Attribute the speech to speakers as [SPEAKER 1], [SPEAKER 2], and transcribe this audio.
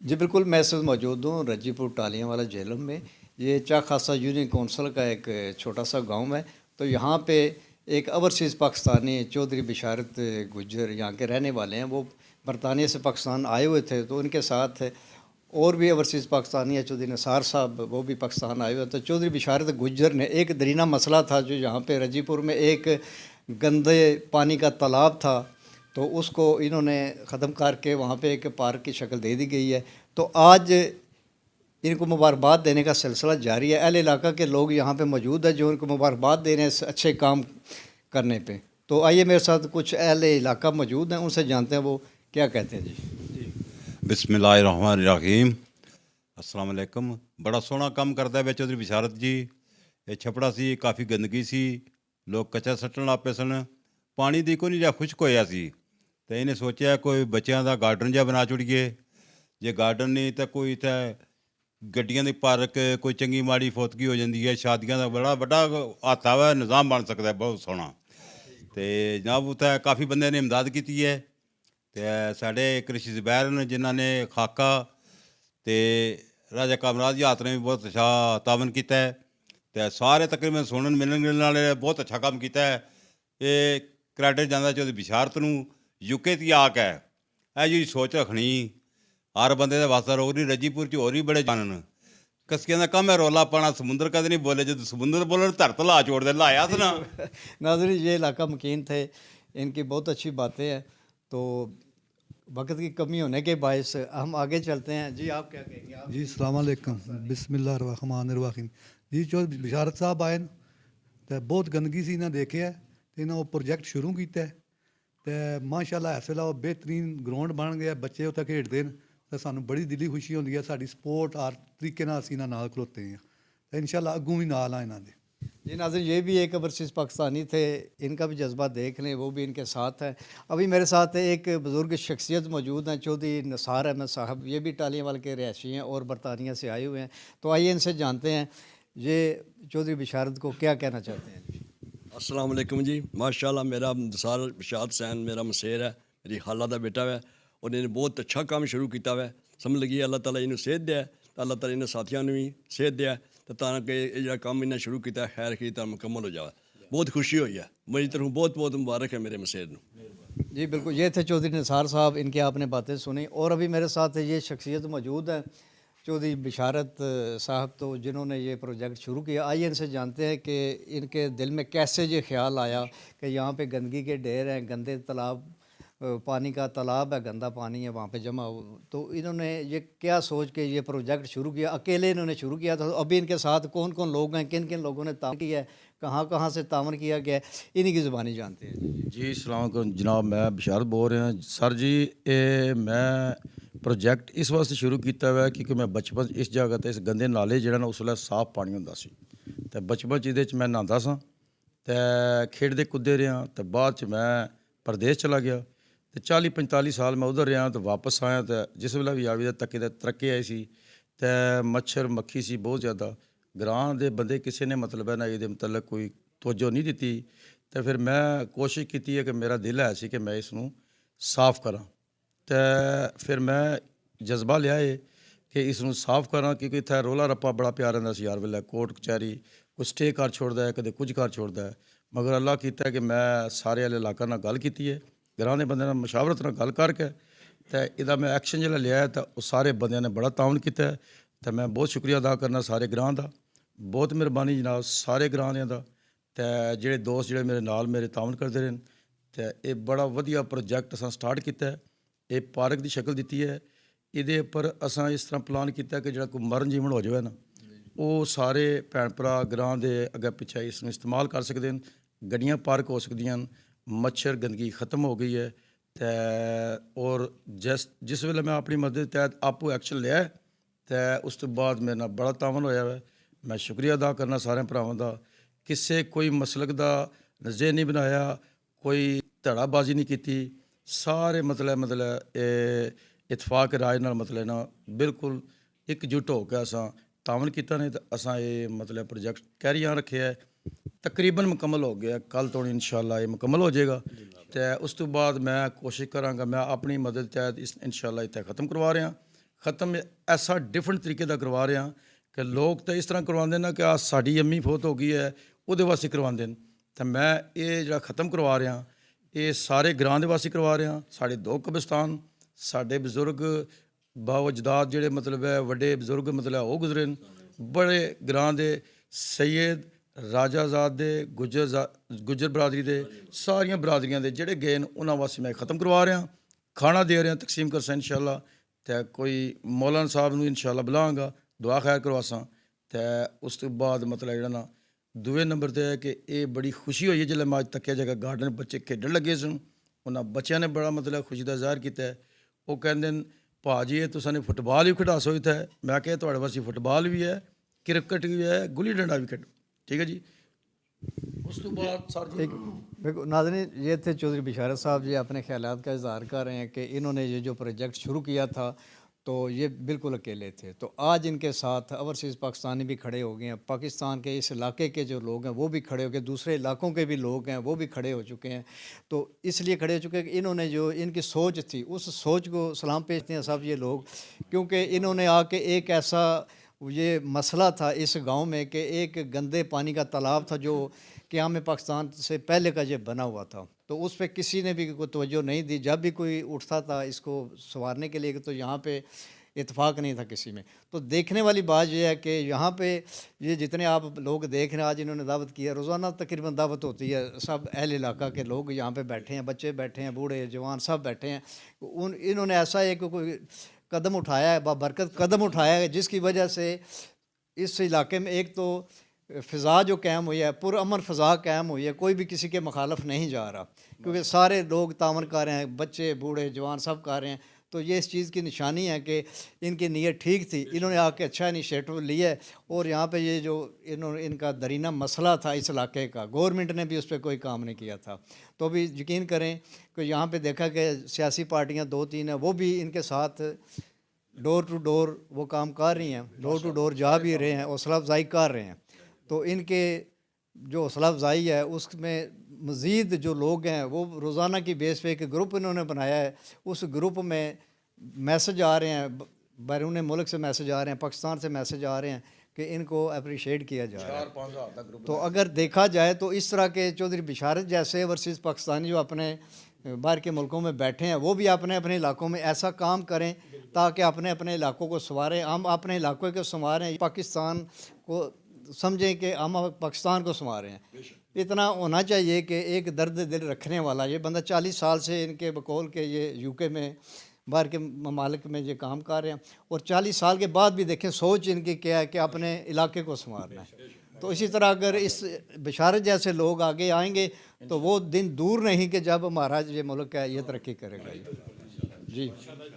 [SPEAKER 1] जी बिल्कुल, मैं इस वक्त मौजूद हूँ रजीपुर टालियाँ वाला झेलम में। ये चा खासा यूनियन कौंसिल का एक छोटा सा गांव है। तो यहाँ पे एक ओवरसीज़ पाकिस्तानी चौधरी बिशारत गुज्जर यहाँ के रहने वाले हैं। वो बरतानिया से पाकिस्तान आए हुए थे, तो उनके साथ और भी ओवरसीज़ पाकिस्तानी है। चौधरी निसार साहब वो भी पाकिस्तान आए हुए। तो चौधरी बिशारत गुज्जर ने एक दरीना मसला था जो यहाँ पे रजीपुर में एक गंदे पानी का तालाब था, तो उसको इन्होंने ख़त्म करके वहाँ पे एक पार्क की शक्ल दे दी गई है। तो आज इनको मुबारकबाद देने का सिलसिला जारी है। अहले इलाका के लोग यहाँ पे मौजूद है जो इनको मुबारकबाद दे रहे हैं इस अच्छे काम करने पे। तो आइए मेरे साथ कुछ अहले इलाका मौजूद हैं, उनसे जानते हैं वो क्या कहते हैं। जी
[SPEAKER 2] बिस्मिल्लाहिर्रहमानिर्रहीम। अस्सलाम वालेकुम। बड़ा सोहना काम करता है चौधरी बिशारत जी। ये छपड़ा सी काफ़ी गंदगी सी, लोग कचरा सट्टन लग पे सन, पानी दी को नहीं जा खुश्क होया सी। तो इन्हें सोचा कोई बच्चों का गार्डन जहा बना छुड़िए। जे गार्डन नहीं तो कोई इत्थे गड्डियां दी पार्क, कोई चंगी माड़ी फौतगी हो जाती है, शादियां का बड़ा बड़ा हाथा वा निज़ाम बन सकता है, बहुत सोहना। तो जनाब उत्थे काफ़ी बंदे ने इमदाद की है। तो साढ़े कृषि ज़ुबैर ने जिन्हों ने खाका तो राजा कामराज हाथ ने भी बहुत अच्छा तावन किया है। तो सारे तकरीबन सुनन मिलन वाले बहुत अच्छा काम किया है। ये क्रेडिट जाता चौधरी बिशारत नूं। यूके दी आक है यह जी सोच रखनी हर बंदे के वास्ते रोक नहीं। रजीपुर च होर भी बड़े जानन कस्कियां का कम है, रौला पाना समुंदर कद नहीं बोले, जो समुंदर बोले धरत ला छोड़ दे लाया था ना।
[SPEAKER 1] नाज़रीन, ये इलाका मकीन थे, इनकी बहुत अच्छी बातें हैं। तो वक्त की कमी होने के बायस हम आगे चलते हैं। जी आप क्या कहेंगे? आप
[SPEAKER 3] जी अस्सलाम वालेकुम, बिस्मिल्लाहिर्रहमानिर्रहीम। जी जो बिशारत साहब आए न तो बहुत गंदगी सी इन्हें देखे है, तो इन्हें वो प्रोजेक्ट शुरू किया है। तो माशाअल्लाह इस वेला वो बेहतरीन ग्राउंड बन गया, बच्चे उत्थे खेडते हैं। तो सानू बड़ी दिली खुशी होती है, साड़ी सपोर्ट हर तरीके असीं इन्हां नाल खलोते हैं। तो इंशाअल्लाह अग्गों भी नाल आ इन्हां दे।
[SPEAKER 1] जी नाज़रीन, ये भी एक ओवरसीज़ पाकिस्तानी थे, इनका भी जज्बा देख लें, वो भी इनके साथ है। अभी मेरे साथ एक बुज़ुर्ग शख्सियत मौजूद हैं, चौधरी निसार अहमद साहब। ये भी टालियाँ वाल के रहायशी हैं और बरतानिया से आए हुए हैं। तो आइए इनसे जानते हैं ये चौधरी बिशारत को क्या कहना चाहते हैं।
[SPEAKER 4] अस्सलाम वालेकुम जी। माशाल्लाह मेरा निसार बिशारत सैन मेरा मसेर है, मेरी खाला का बेटा है और इन्हें बहुत अच्छा काम शुरू किया है। समझ लगी अल्लाह ताला इन्हूं सेहत दे, तो अल्लाह ताला इन्हें साथियों भी सेहत दे, तो ताकि ये जो काम इन्हें शुरू किया खैर की तरह मुकम्मल हो जाए। बहुत खुशी हुई है, मेरी तरफ बहुत बहुत मुबारक है मेरे मसेर नूं।
[SPEAKER 1] जी बिल्कुल, ये थे चौधरी निसार साहब, इनकी आपने बातें सुनी। और अभी मेरे साथ ये शख्सियत मौजूद है चौधरी बिशारत साहब, तो जिन्होंने ये प्रोजेक्ट शुरू किया। आइए इनसे जानते हैं कि इनके दिल में कैसे ये ख्याल आया कि यहाँ पे गंदगी के ढेर हैं, गंदे तालाब, पानी का तालाब है, गंदा पानी है वहाँ पे जमा हो। तो इन्होंने ये क्या सोच के ये प्रोजेक्ट शुरू किया? अकेले इन्होंने शुरू किया था? अभी इनके साथ कौन कौन लोग हैं, किन किन लोगों ने तावन किया है, कहाँ कहाँ से तावन किया गया है, इन्हीं की ज़ुबानी जानते हैं।
[SPEAKER 5] जी अस्सलाम वालेकुम जनाब, मैं बिशारत बोल रहा सर जी। ये मैं प्रोजेक्ट इस वास्ते शुरू किया हुआ क्योंकि मैं बचपन इस जगह ते इस गंदे नाले जिहड़ा ना उस वेले साफ पानी हुंदा सी, ते बचपन च इहदे च मैं नहांदा सां ते खेडदे कुददे रहा। तो बाद च मैं परदेस चला गया तो 40-45 साल मैं उधर रहा। तो वापस आया तो जिस वेले भी आवी तक्के ते तरक्के आई सी, ते मच्छर मक्खी सी बहुत ज़्यादा। ग्रां दे बंदे किसी ने मतलब है ना ये मतलब कोई तवज्जो नहीं दी। तो फिर मैं कोशिश की है कि मेरा दिल है सी कि मैं इसनूं साफ़ करा। तो फिर मैं जज्बा लिया है कि इसनूं साफ़ करा क्योंकि इत्थे रौला रप्पा बड़ा प्या रहिंदा सी हर वेले। कोर्ट कचहरी कोई स्टे कर छोड़दा है, कदे कुछ कर छोड़दा है। मगर अल्लाह कीता कि मैं सारे आह्ले इलाके नाल गल कीती है, ग्रां दे बंदे नाल मशावरत नाल गल करके तो इहदा मैं एक्शन जिहड़ा लिया है, तो उस सारे बंदियां ने बड़ा तावन कीता है। तो मैं बहुत शुक्रिया अदा करना सारे ग्रां दा। बहुत मेहरबानी जनाब सारे ग्रां दियां दा। तो ਜਿਹੜੇ दोस्त ਜਿਹੜੇ ਮੇਰੇ ਨਾਲ ਮੇਰੇ ਤਾਵਨ ਕਰਦੇ ਰਹੇ ਤੇ ਇਹ ਬੜਾ ਵਧੀਆ ਪ੍ਰੋਜੈਕਟ ਅਸਾਂ ਸਟਾਰਟ ਕੀਤਾ ਹੈ। ਇਹ ਪਾਰਕ ਦੀ ਸ਼ਕਲ ਦਿੱਤੀ ਹੈ। ਇਹਦੇ ਉੱਪਰ ਅਸਾਂ ਇਸ ਤਰ੍ਹਾਂ ਪਲਾਨ ਕੀਤਾ ਕਿ ਜਿਹੜਾ ਕੋਈ ਮਰਨ ਜੀਵਨ ਹੋ ਜਾਵੇ ਨਾ, ਉਹ ਸਾਰੇ ਭੈਣ ਭਰਾ ਗ੍ਰਾਂ ਦੇ ਅੱਗੇ ਪਿੱਛੇ ਇਸ ਨੂੰ ਇਸਤੇਮਾਲ ਕਰ ਸਕਦੇ ਹਨ। ਗੱਡੀਆਂ ਪਾਰਕ ਹੋ ਸਕਦੀਆਂ ਹਨ, ਮੱਛਰ ਗੰਦਗੀ ਖਤਮ ਹੋ ਗਈ ਹੈ। ਤੇ ਔਰ ਜਿਸ ਵੇਲੇ ਮੈਂ ਆਪਣੀ ਮਦਦ ਦੇ ਤਹਿਤ ਆਪੋ ਐਕਸ਼ਨ ਲਿਆ ਤੇ ਉਸ ਤੋਂ ਬਾਅਦ ਮੇਰੇ ਨਾਲ ਬੜਾ ਤਾਵਨ ਹੋਇਆ ਹੈ। ਮੈਂ ਸ਼ੁਕਰੀਆ ਅਦਾ ਕਰਨਾ ਸਾਰਿਆਂ ਭਰਾਵਾਂ ਦਾ। ਕਿਸੇ ਕੋਈ ਮਸਲਕ ਦਾ ਨਜ਼ਰੀਆ ਨਹੀਂ ਬਣਾਇਆ, ਕੋਈ ਧੜਾਬਾਜ਼ੀ ਨਹੀਂ ਕੀਤੀ। ਸਾਰੇ ਮਤਲਬ ਇਹ ਇਤਫਾਕ ਰਾਏ ਨਾਲ ਮਤਲਬ ਨਾ ਬਿਲਕੁਲ ਇਕਜੁੱਟ ਹੋ ਕੇ ਅਸਾਂ ਤਾਵਨ ਕੀਤਾ ਨੇ। ਤਾਂ ਅਸਾਂ ਇਹ ਮਤਲਬ ਪ੍ਰੋਜੈਕਟ ਕੈਰੀ ਆਨ ਰੱਖਿਆ, ਤਕਰੀਬਨ ਮੁਕੰਮਲ ਹੋ ਗਿਆ। ਕੱਲ੍ਹ ਤੋਂ ਇਨਸ਼ਾਅੱਲਾ ਇਹ ਮੁਕੰਮਲ ਹੋ ਜਾਏਗਾ। ਤੇ ਉਸ ਤੋਂ ਬਾਅਦ ਮੈਂ ਕੋਸ਼ਿਸ਼ ਕਰਾਂਗਾ, ਮੈਂ ਆਪਣੀ ਮਦਦ ਤਹਿਤ ਇਸ ਇਨਸ਼ਾਅੱਲਾ ਇੱਥੇ ਖਤਮ ਕਰਵਾ ਰਿਹਾ। ख़त्म ऐसा डिफरेंट तरीके ਦਾ ਕਰਵਾ ਰਹੇ ਹਾਂ ਕਿ ਲੋਕ ਤਾਂ ਇਸ ਤਰ੍ਹਾਂ ਕਰਵਾਉਂਦੇ ਨੇ ਕਿ ਆ ਸਾਡੀ ਅੰਮੀ ਫੌਤ ਹੋ ਗਈ ਹੈ ਉਹਦੇ ਵਾਸਤੇ ਕਰਵਾਉਂਦੇ ਨੇ। ਤਾਂ ਮੈਂ ਇਹ ਜਿਹੜਾ ख़त्म ਕਰਵਾ ਰਿਹਾ ਇਹ ਸਾਰੇ ਗ੍ਰਾਂ ਦੇ ਵਾਸਤੇ ਕਰਵਾ ਰਿਹਾ। ਸਾਡੇ 2 ਕਬਰਸਤਾਨ, ਸਾਡੇ ਬਜ਼ੁਰਗ ਬਾਓ ਅਜਦਾਦ ਜਿਹੜੇ ਮਤਲਬ ਹੈ ਵੱਡੇ ਬਜ਼ੁਰਗ ਮਤਲਬ ਉਹ ਗੁਜ਼ਰੇ ਨੇ। ਬੜੇ ਗ੍ਰਾਂ ਦੇ ਸੈਯਦ ਰਾਜਾਜ਼ਾਦ ਦੇ ਗੁੱਜਰ ਬਰਾਦਰੀ ਦੇ ਸਾਰੀਆਂ ਬਰਾਦਰੀਆਂ ਦੇ ਜਿਹੜੇ ਗਏ ਨੇ ਉਹਨਾਂ ਵਾਸਤੇ ਮੈਂ ख़त्म ਕਰਵਾ ਰਿਹਾ। ਖਾਣਾ ਦੇ ਰਿਹਾ ਤਕਸੀਮ ਕਰਸਾਂ ਇਨਸ਼ਾਅੱਲਾ। ਤੇ ਕੋਈ ਮੌਲਾਨਾ ਸਾਹਿਬ ਨੂੰ ਇਨਸ਼ਾਅੱਲਾ ਬੁਲਾਵਾਂਗਾ ਦੁਆ ਖੈਰ ਕਰਵਾਸਾਂ। ਤੇ ਉਸ ਤੋਂ ਬਾਅਦ ਮਤਲਬ ਜਿਹੜਾ ਨਾ ਦੂਏ ਨੰਬਰ 'ਤੇ ਹੈ ਕਿ ਇਹ ਬੜੀ ਖੁਸ਼ੀ ਹੋਈ ਹੈ ਜਦੋਂ ਮੈਂ ਅੱਜ ਤੱਕਿਆ ਜਗ੍ਹਾ ਗਾਰਡਨ ਬੱਚੇ ਖੇਡਣ ਲੱਗੇ ਸਨ। ਉਹਨਾਂ ਬੱਚਿਆਂ ਨੇ ਬੜਾ ਮਤਲਬ ਖੁਸ਼ੀ ਦਾ ਜ਼ਾਹਰ ਕੀਤਾ। ਉਹ ਕਹਿੰਦੇ ਨੇ ਭਾਜੀ ਇਹ ਤੁਸੀਂ ਫੁੱਟਬਾਲ ਵੀ ਖਿਡਾ ਸਕਦੇ ਹੈ। ਮੈਂ ਕਿਹਾ ਤੁਹਾਡੇ ਵਾਸਤੇ ਫੁੱਟਬਾਲ ਵੀ ਹੈ, ਕ੍ਰਿਕਟ ਵੀ ਹੈ, ਗੁੱਲੀ ਡੰਡਾ ਵੀ ਖੇਡ। ठीक है जी। उस तो बाद सर जी
[SPEAKER 1] देखो नाज़रीन, ये थे चौधरी बिशारत साहब जी अपने ख्यालात का इज़हार कर रहे हैं कि इन्होंने ये जो प्रोजेक्ट शुरू किया था तो ये बिल्कुल अकेले थे। तो आज इनके साथ ओवरसीज़ पाकिस्तानी भी खड़े हो गए हैं, पाकिस्तान के इस इलाके के जो लोग हैं वो भी खड़े हो गए, दूसरे इलाकों के भी लोग हैं वो भी खड़े हो चुके हैं। तो इसलिए खड़े हो चुके हैं कि इन्होंने जो इनकी सोच थी उस सोच को सलाम पेशते हैं सब ये लोग, क्योंकि इन्होंने आके एक ऐसा ये मसला था इस गांव में कि एक गंदे पानी का तालाब था जो क़याम पाकिस्तान से पहले का ये बना हुआ था। तो उस पर किसी ने भी कोई तवज्जो नहीं दी। जब भी कोई उठता था इसको संवारने के लिए तो यहाँ पे इत्फाक नहीं था किसी में। तो देखने वाली बात यह है कि यहाँ पे ये जितने आप लोग देख रहे हैं आज इन्होंने दावत की है, रोज़ाना तकरीबन दावत होती है। सब अहल इलाका के लोग यहाँ पे बैठे हैं, बच्चे बैठे हैं, बूढ़े जवान सब बैठे हैं। इन्होंने ऐसा एक कोई कदम उठाया है, बाबरकत कदम उठाया है जिसकी वजह से इस इलाके में एक तो फ़िज़ा जो कायम हुई है, पुरअमन फ़िज़ा कायम हुई है, कोई भी किसी के मुखालफ नहीं जा रहा क्योंकि सारे लोग तावन कर रहे हैं, बच्चे बूढ़े जवान सब कर रहे हैं। तो ये इस चीज़ की निशानी है कि इनकी नीयत ठीक थी, इन्होंने आके अच्छा इनिशिएटिव लिया है। और यहाँ पे ये जो इन्होंने इनका दरीना मसला था इस इलाके का, गवर्नमेंट ने भी उस पर कोई काम नहीं किया था। तो अभी यकीन करें कि यहाँ पे देखा कि सियासी पार्टियाँ 2-3 हैं वो भी इनके साथ डोर टू डोर वो काम कर रही हैं, डोर टू डोर जा भी रहे हैं, हौसला अफजाई कर रहे हैं। तो इनके जो हौसला अफजाई है उसमें मज़ीद जो लोग हैं वो रोज़ाना की बेस पे एक ग्रुप इन्होंने बनाया है। उस ग्रुप में मैसेज आ रहे हैं, बैरून मुल्क से मैसेज आ रहे हैं, पाकिस्तान से मैसेज आ रहे हैं कि इनको अप्रिशिएट किया जा रहा है। तो अगर देखा जाए तो इस तरह के चौधरी बिशारत जैसे ओवरसीज़ पाकिस्तानी जो अपने बाहर के मुल्कों में बैठे हैं वो भी अपने अपने इलाकों में ऐसा काम करें ताकि अपने अपने इलाकों को संवारें। हम अपने इलाकों को संवारें, पाकिस्तान को समझें कि हम पाकिस्तान को संवारें हैं। इतना होना चाहिए कि एक दर्द दिल रखने वाला ये बंदा 40 साल से इनके बकौल के ये यूके में बाहर के ममालिक में ये काम कर रहे हैं और 40 साल के बाद भी देखें सोच इनकी क्या है कि अपने इलाके को संवारना है। तो इसी तरह अगर इस बिशारत जैसे लोग आगे आएंगे तो वो दिन दूर नहीं कि जब हमारा ये मुल्क है ये तरक्की करेगा। जी।